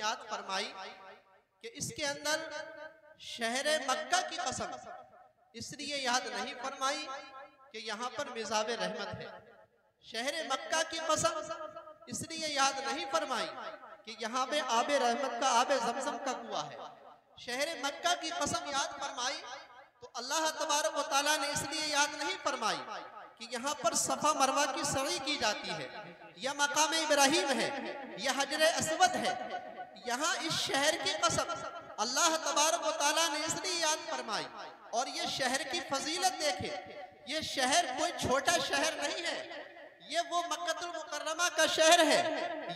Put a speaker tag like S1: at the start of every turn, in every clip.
S1: याद फरमाई कि इसके अंदर शहर मक्का की कसम इसलिए याद नहीं फरमाई कि यहाँ पर मिज़ाब रहमत है। शहर मक्का की कसम इसलिए याद नहीं फरमाई कि यहाँ पे आबे रहमत का आबे ज़मज़म का कुआं है। शहर मक्का की कसम याद फरमाई तो अल्लाह तबारक व तआला ने इसलिए याद नहीं फरमाई कि यहाँ पर सफा मरवा की सई की जाती है, यह मकाम इब्राहिम है, यह हजर अस्वद है। यहाँ इस शहर की कसम अल्लाह तबारक व तआला ने इसलिए याद फरमाई। और ये शहर की फजीलत देखे, ये शहर कोई छोटा शहर नहीं है, ये वो मक्कतुल मुकर्रमा का शहर है,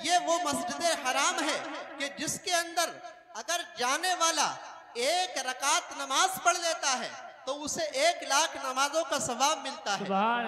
S1: ये वो मस्जिद हराम है कि जिसके अंदर अगर जाने वाला एक रकात नमाज पढ़ लेता है तो उसे 1 लाख नमाजों का सवाब मिलता है।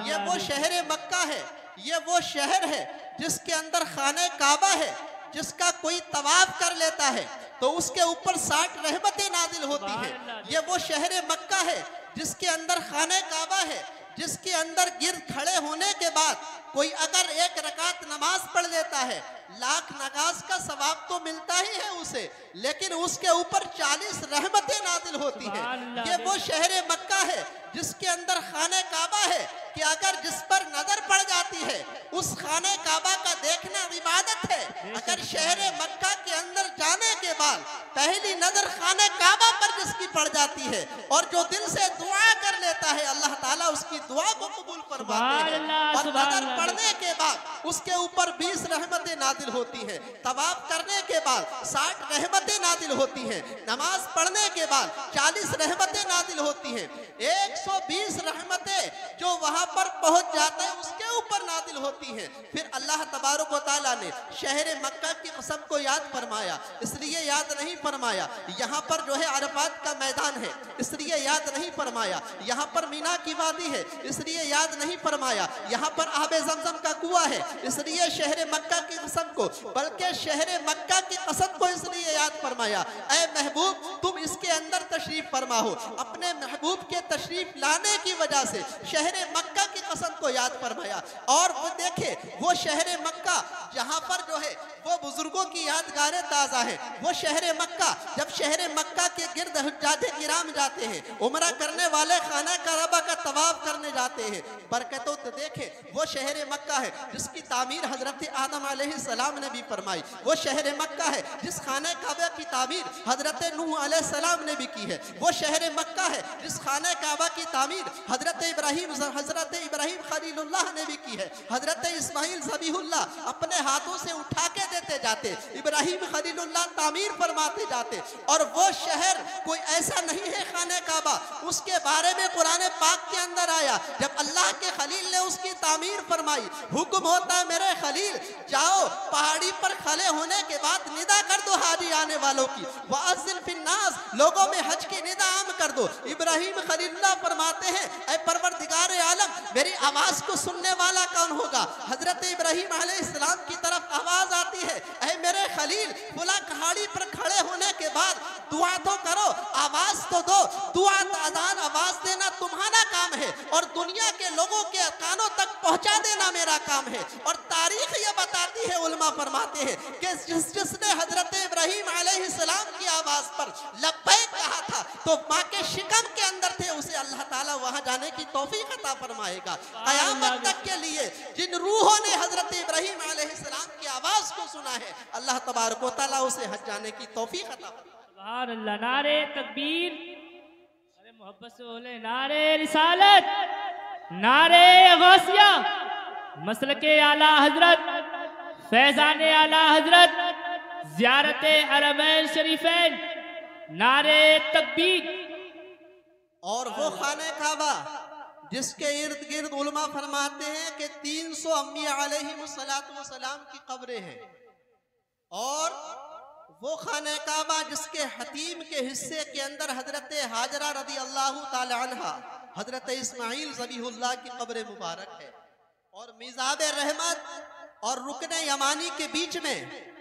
S1: ये वो शहर मक्का है, ये वो शहर है जिसके अंदर खाने काबा है, जिसका कोई तवाफ कर लेता है तो उसके ऊपर 60 रहमतें नाजिल होती है। ये वो शहर मक्का है जिसके अंदर खाने काबा है, जिसके अंदर गिर्द खड़े होने के बाद कोई अगर 1 रकात नमाज पढ़ लेता है, लाख नमाज का सवाब तो मिलता ही है उसे, लेकिन उसके ऊपर 40 रहमतें नाजिल होती है। ये वो शहर मक्का है जिसके अंदर खाने काबा है कि अगर जिस पर नजर पड़ जाती है उस खाने काबा का देखना इबादत है। अगर शहर मक्का के अंदर जाने के बाद पहली नजर खाने काबा पर जिसकी पड़ जाती है और जो दिल से दुआ कर लेता है अल्लाह ताला उसकी दुआ को कबूल फरमाते हैं। और नजर पड़ने के बाद उसके ऊपर 20 रहमतें नाजिल होती हैं, तवाफ करने के बाद 60 रहमतें नाजिल होती हैं, नमाज पढ़ने के बाद 40 रहमतें नाजिल होती हैं, 120 रहमतें जो वहां पर पहुंच जाते हैं उसके ऊपर नाजिल होती हैं। फिर अल्लाह तबारक व तआला ने शहर मक्का की कसम को याद फरमाया, इसलिए याद नहीं फरमाया यहाँ पर जो है अरफात का मैदान है, इसलिए याद नहीं फरमाया यहाँ पर मीना की वादी है, इसलिए याद नहीं फरमाया यहाँ पर आबे ज़मज़म का कुआं है, इसलिए शहर मक्का की कसम को, बल्कि शहर मक्का की कसम को इसलिए याद फरमाया। ऐ महबूब तुम इसके अंदर तशरीफ फरमा हो, अपने महबूब के तशरीफ लाने की वजह से शहर मक्का की कसम को याद फरमाया। और वो देखे वो शहर मक्का जहाँ पर जो है वो बुजुर्गों की यादगारें ताज़ा है। वो शहर मक्का जब शहर मक्का के गिर्द हुज्जाजे किराम जाते हैं, उम्रा करने वाले खाना काबा का तवाफ करने जाते हैं, बरकतों तो देखे वो शहर मक्का है जिसकी तामीर हजरत आदम अलैहिस्सलाम ने भी फरमाई। वो शहर मक्का है जिस खाने काबा की तामीर हजरत नूह अलैहिस्सलाम ने भी की है। वो शहर मक्का है जिस खाने काबा की तामीर हजरत इब्राहिम खलीलुल्लाह ने भी की है। हजरत इस्माइल ज़बीहुल्लाह अपने हाथों से उठा के देते जाते, इब्राहिम खलीलुल्लाह तामीर फरमाते जाते। और वो शहर कोई ऐसा नहीं है खाने काबा, उसके बारे में कुरान पाक के अंदर आया जब अल्लाह के खलील ने उसकी तामीर फरमाई, हुक्म होता है मेरे खलील जाओ पहाड़ी पर खड़े होने के बाद निदा कर दो हाजी आने वालों की, वअज़्ज़िन फिन्नास लोगों में हज की निदा आम कर दो। इब्राहिम खलीलुल्लाह फरमाते हैं ऐ परवरदिगार आलम मेरी आवाज को सुनने वाला कौन होगा? हजरत इब्राहिम अलैहिस्सलाम की तरफ आवाज आती है ऐ मेरे खलील फुला पहाड़ी पर खड़े होने के बाद दुआ तो करो, आवाज तो दो, दुआ अजान आवाज देना तुम्हारा काम है और दुनिया के लोगों के कानों तक पहुंचा देना मेरा काम है। और तारीख ये बताती है, उलमा फरमाते हैं कि जिसने हजरत इब्राहिम अलैहिस्सलाम की आवाज पर लब्बैक कहा था तो माँ के शिकम के अंदर थे, उसे अल्लाह ताला वहां जाने की तौफीक अता फरमाएगा। कयामत तक के लिए जिन रूहों ने हजरत इब्राहिम अलैहिस्सलाम की आवाज को सुना है अल्लाह तबारक व तआला उसे हज जाने की तौफीक अता फरमाएगा।
S2: सुभान अल्लाह। नारे तकबीर, अरे मोहब्बत से बोले नारे रिसालत, नारे गौसिया, मसलके आला हजरत, फैजाने आला हजरत, ज़ियारते हरमैन शरीफैन, नारे तकबीर।
S1: और वो खाने काबा जिसके इर्द गिर्द उलमा फरमाते हैं कि 300 अम्बिया अलैहिमुस्सलाम की कब्रें हैं। और वो खाने काबा जिसके हतीम के हिस्से के अंदर हजरत हाजरा रदी अल्लाह ताला अन्हा, हजरत इस्माइल ज़बीहुल्लाह की कब्र मुबारक है। और मिज़ाब रहमत और रुकने यमानी के बीच में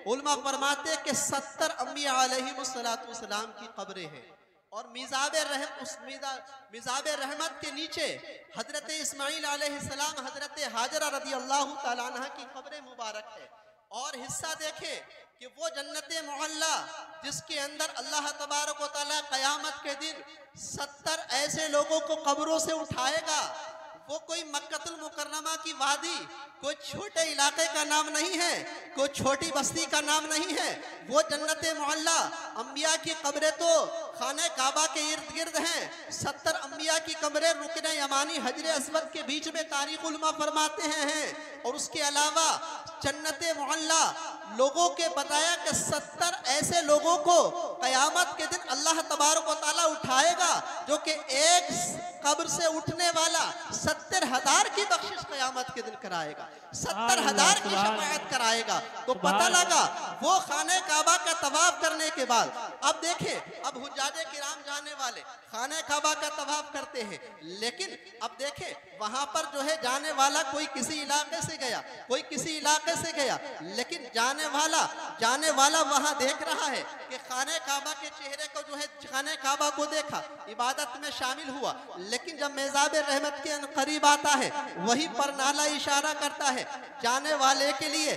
S1: उलमा फरमाते कि 70 अम्बिया अलैहिमुस्सलाम की कब्रें हैं। और मिज़ाब रहमत के नीचे हजरत इस्माइल अलैहिस्सलाम, हजरत हाजरा रदी अल्लाह ताला अन्हा की कब्र मुबारक है। और हिस्सा देखें कि वो जन्नत मुअल्ला जिसके अंदर अल्लाह तबारक व तआला क़यामत के दिन 70 ऐसे लोगों को कब्रों से उठाएगा। वो कोई मक्कतुल मुकर्रमा की वादी, कोई छोटे इलाके का नाम नहीं है, कोई छोटी बस्ती का नाम नहीं है। वो जन्नत मुअल्ला, अंबिया की कब्रें तो खाने काबा के इर्द गिर्द हैं। 70 अंबिया की कब्रें रुकने यमानी हजरे अस्वद के बीच में तारीख उलमा फरमाते हैं। और उसके अलावा जन्नत मुअल्ला लोगों के बताया कि 70 ऐसे लोगों को क़यामत के दिन अल्लाह तबारक व तआला उठाएगा, जो कि एक कब्र से उठने वाला 70,000 की बख्शिश क़यामत के दिन कराएगा, 70,000 की शफाअत कराएगा। तो पता लगा वो खाने काबा का तवाफ करने के बाद, अब देखे, अब हुज्जाजे किराम जाने वाले खाने काबा का तवाफ करते हैं, लेकिन अब देखे वहां पर जो है जाने वाला कोई किसी इलाके से गया, कोई किसी इलाके से गया, लेकिन जाने वाला वहां देख रहा है कि खाने काबा के चेहरे को जो है, खाने काबा को देखा, इबादत में शामिल हुआ, लेकिन जब मेज़ाब रहमत के करीब आता है, वही पर नाला इशारा करता है जाने वाले के लिए,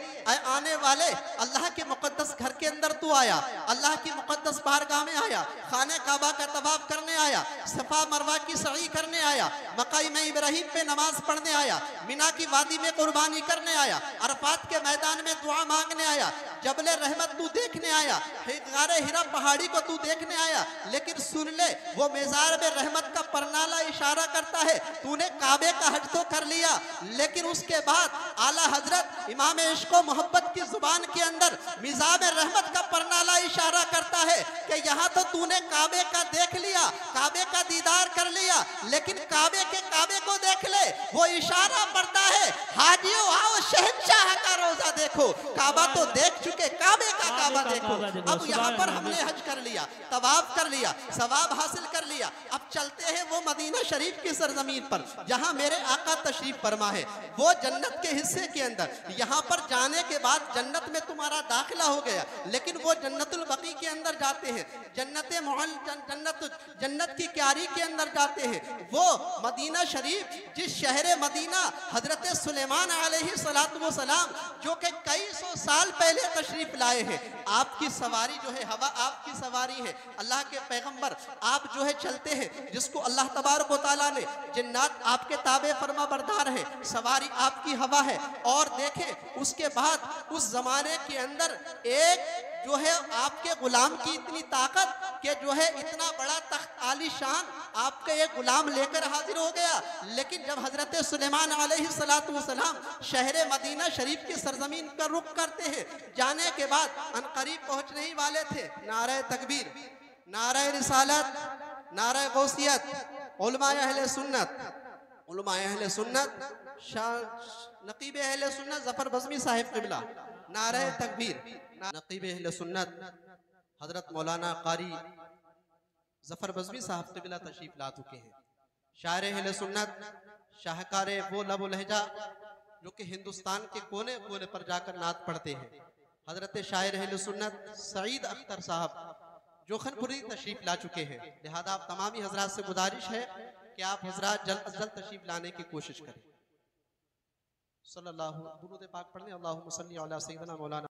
S1: आने वाले अल्लाह के मुकद्दस घर के अंदर तू आया, अल्लाह की मुकद्दस बारगाह में आया, खाने काबा का तवाफ करने आया, सफा मरवा की सई करने आया, मकाम इब्राहिम पे नमाज पढ़ने आया, मिना की वादी में कुर्बानी करने आया, अरफात के मैदान में दुआ मांगने आया, जबले रहमत तू देखने आया, गारे हिरा पहाड़ी को तू देखने आया, लेकिन सुन ले वो मेज़ार में रहमत का परनाला इशारा करता है, तूने काबे का हज तो कर लिया, लेकिन उसके बाद आला हजरत इमाम इश्क व मोहब्बत की जुबान के अंदर मिज़ाब रहमत का परनाला इशारा करता है कि यहाँ तो तूने काबे का देख लिया, काबे का दीदार कर लिया, लेकिन काबे के काबे को देख ले। वो इशारा पड़ता है, हाजियों आओ शहंशाह का रोजा देखो, काबा तो देख चुके, काबे का काबा देखो। अब यहाँ पर हमने हज कर लिया, तवाफ कर लिया, सवाब हासिल कर लिया, अब चलते हैं वो मदीना शरीफ की सरजमीन पर जहाँ मेरे आका तशरीफ फरमा है, वो जन्नत के हिस्से के अंदर। यहाँ पर जाने के बाद जन्नत में तुम्हारा दाखिला हो गया, लेकिन वो जन्नतुल बकी के अंदर जाते हैं, जन्नत की क्यारी के अंदर जाते हैं। वो मदीना शरीफ जिस शहर मदीना हजरत सुलेमान अलैहिस्सलातु वस्सलाम जो कि कई सौ साल पहले तशरीफ लाए हैं, आपकी सवारी जो है हवा आपकी सवारी है, अल्लाह के पैगंबर आप जो है चलते हैं, जिसको अल्लाह तबारक व तआला ने जन्नत आपके ताबे फरमा बरदार है, सवारी आपकी हवा है। और देखें उसके बाद उस जमाने के अंदर एक जो है आपके गुलाम की इतनी ताकत कि जो है इतना बड़ा तख्त आलीशान आपके एक गुलाम लेकर हाजिर हो गया, लेकिन जब हजरत सुलेमान अलैहिस्सलातु वस्सलाम शहर मदीना शरीफ की सरजमीन पर रुख करते हैं, जाने के बाद अनकरीब पहुंचने ही वाले थे, नारे तकबीर, नारे रिसालत, नारे गौसियत, उलमाए अहले सुन्नत, उलमाए अहले सुन्नत, नकीब अहले सुन्नत जफर बज़मी साहिब क़िबला, नारे तकबीर, नकीब अहले सुन्नत हजरत मौलाना कारी जफर बज़मी साहब क़िबला तशरीफ ला चुके हैं। शायर अहले सुन्नत, शाहकार वो लब लहजा जो कि हिंदुस्तान के कोने कोने पर जाकर नात पढ़ते हैं, हजरत शायर अहले सुन्नत सईद अख्तर साहब जोखनपुरी तशरीफ ला चुके हैं। लिहाजा आप तमामी हजरात से गुजारिश है कि आप हजरात जल्द अज जल्द तशरीफ लाने की कोशिश करें। सल्लल्लाहु दुरूद पाक पढ़ने, अल्लाहुम्मा सल्ली अला सय्यिदना मौलाना